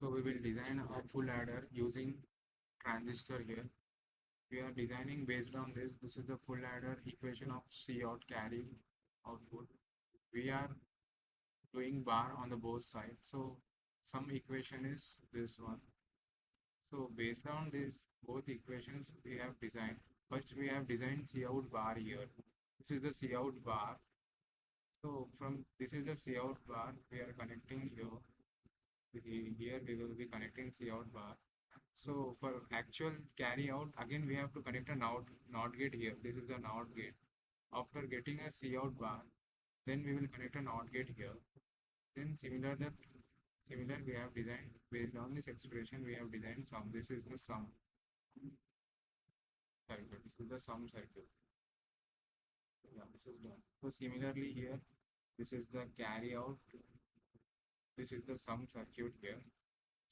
So we will design a full adder using transistor here. We are designing based on this. This is the full adder equation of C out carry output. We are doing bar on the both sides. So some equation is this one. So based on this both equations we have designed. First we have designed C out bar here. This is the C out bar. So from this is the C out bar we are connecting here. Here we will be connecting C out bar. So for actual carry out, again we have to connect a NOT gate here. This is the NOT gate. After getting a C out bar, then we will connect a NOT gate here. Then similar we have designed based on this expression we have designed sum. This is the sum circuit. This is the sum circuit. Yeah, this is done. So similarly here, this is the carry out. This is the sum circuit here.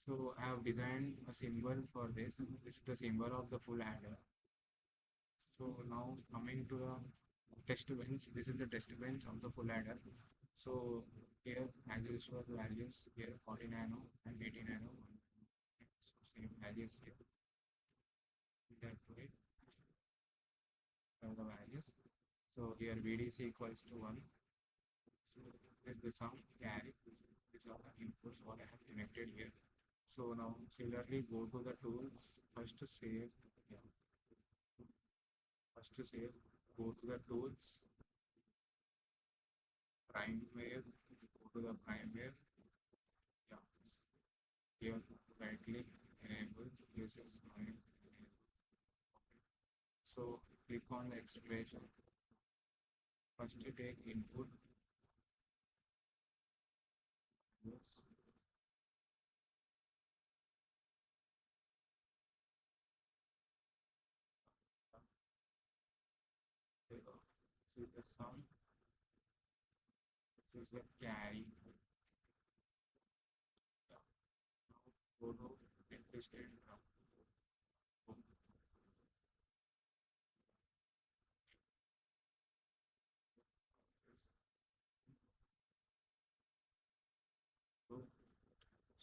So I have designed a symbol for this. This is the symbol of the full adder. So now coming to the test bench, this is the test bench of the full adder. So here as usual values here 40 nano and 80 nano. So same values here. Therefore, the values. So here VDC equals to 1. So this is the sum carry. These are the inputs what I have connected here. So now similarly go to the tools. First to save. Yeah. First to save. Go to the tools. Prime wave. Go to the prime wave. Yeah. Here right click enable. This is my so click on the expression. First to take input. Yes. This is the sum. This is the carry. Yeah. Now go to netlist drum.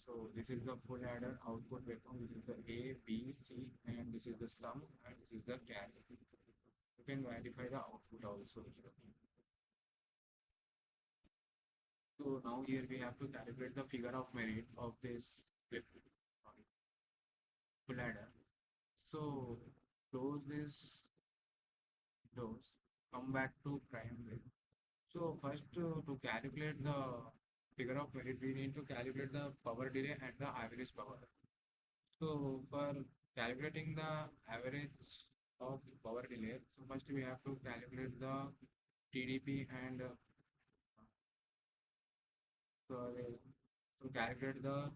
So this is the full adder output waveform. This is the A, B, C, and this is the sum, and this is the carry. You can verify the output also here. So now here we have to calculate the figure of merit of this full adder. So close this windows, come back to prime wave. So first to calculate the figure of merit, we need to calculate the power delay and the average power. So for calculating the average of power delay, so first we have to calculate the TDP and so calculate the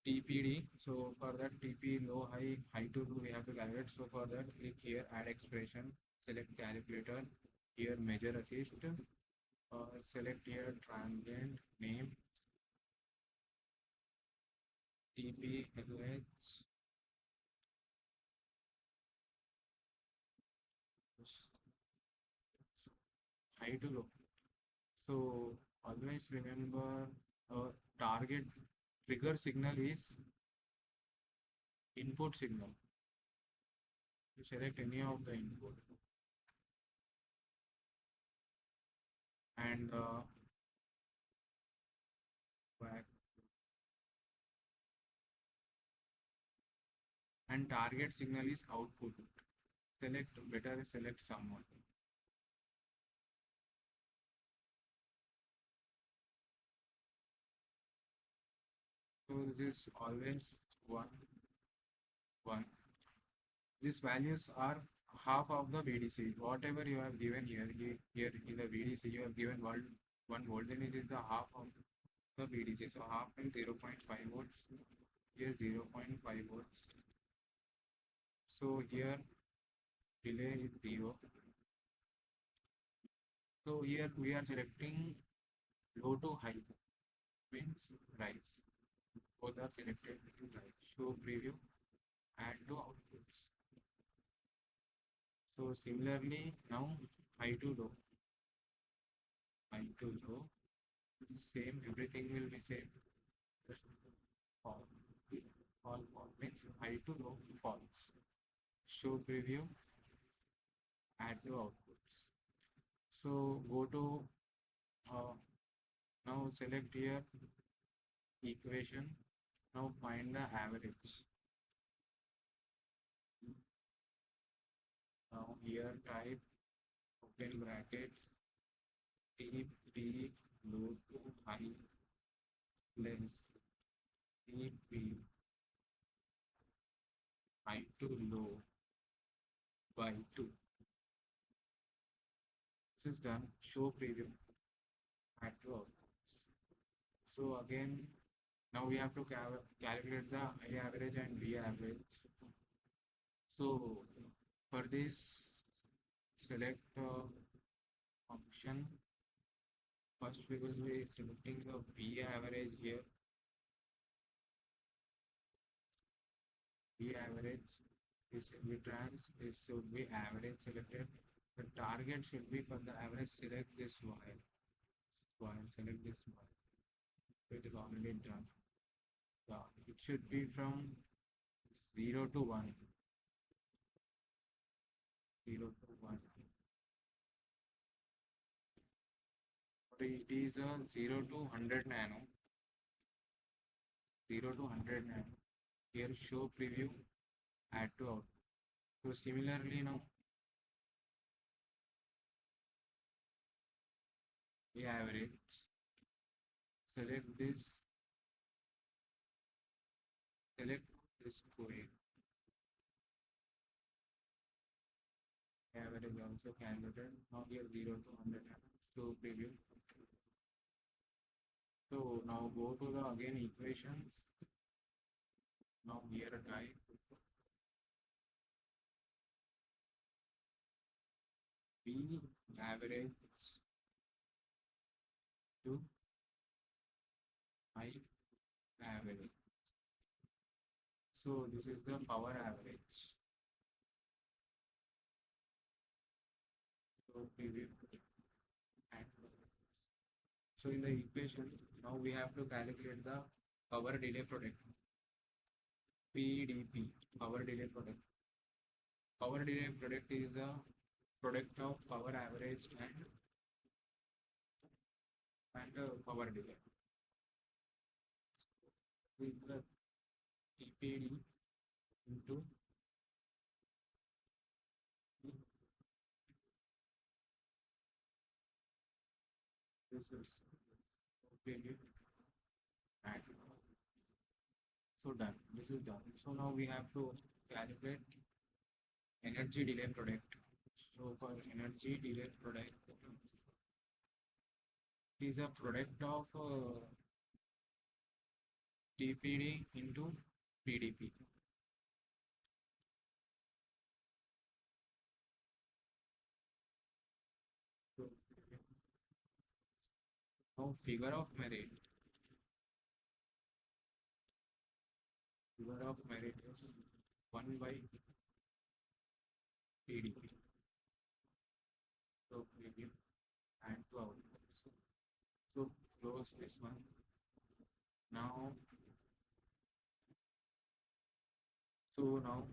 TPD. So for that TP low, high to low we have to calculate. So for that click here add expression, select calculator, here measure assist, select here transient name, TP LH. High to low. So always remember target trigger signal is input signal. You select any of the input and back and target signal is output. Select someone. So this is always 1. These values are half of the VDC. Whatever you have given here in the VDC, you have given 1 volt, then it is the half of the VDC. So half and 0.5 volts. Here 0.5 volts. So here delay is 0. So here we are selecting low to high, means rise. Both are selected in right. Show preview, add to outputs. So similarly now high to low. High to low. Same, everything will be same. Just high to low, false. Show preview, add to outputs. So go to uh, now select here equation. Now find the average. Now here type open brackets T3 low to high less T3 high to low by 2. This is done. Show preview. Add to outputs. So again, now we have to calculate the I average and V average. So for this, select function first because we are selecting the V average here. V average is trans this should be average selected. The target should be for the average. Select this one, select this one. So it is already done. Yeah, it should be from 0 to 1. 0 to 1. It is a 0 to 100 nano. 0 to 100 nano. Here show preview, add to output. So similarly now, we average. Select this. Select this point. Average also calculated. Now here 0 to 100 nano. Show preview. So now go to the again equations. Now here type V average to I average. So this is the power average. So preview and so in the equation now we have to calculate the power delay product. PDP, power delay product. Power delay product is the product of power average and power delay. With the TPD into this is PDP and so done. This is done. So now we have to calculate energy delay product. So for energy delay product, it is a product of TPD into PDP. So now figure of merit. Figure of merit is 1 by PDP. So preview and to output. So close this one. Now, now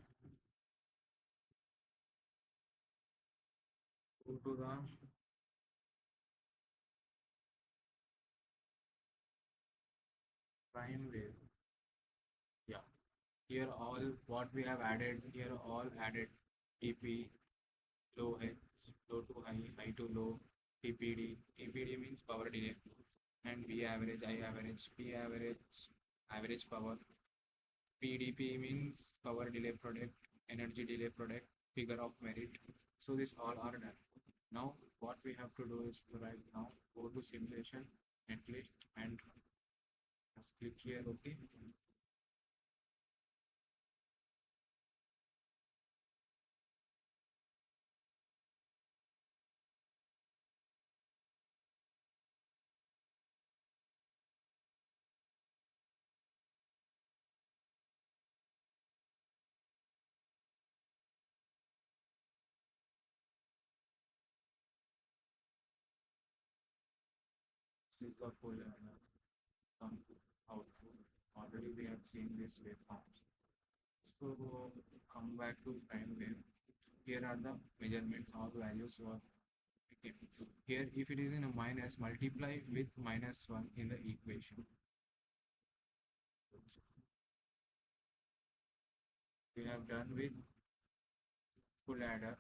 go to the prime wave. Yeah, here all what we have added here all added TP, low H, low to high, high to low, TPD. TPD means power delay, and V average, I average, P average, average power. PDP means power delay product, energy delay product, figure of merit. So this all are done. Now what we have to do is right now go to simulation, netlist, and just click here. Okay. This is the full output. Already we have seen this waveform. So come back to time there. Here are the measurements, all values are okay. Here, if it is in a minus, multiply with -1 in the equation. We have done with full adder.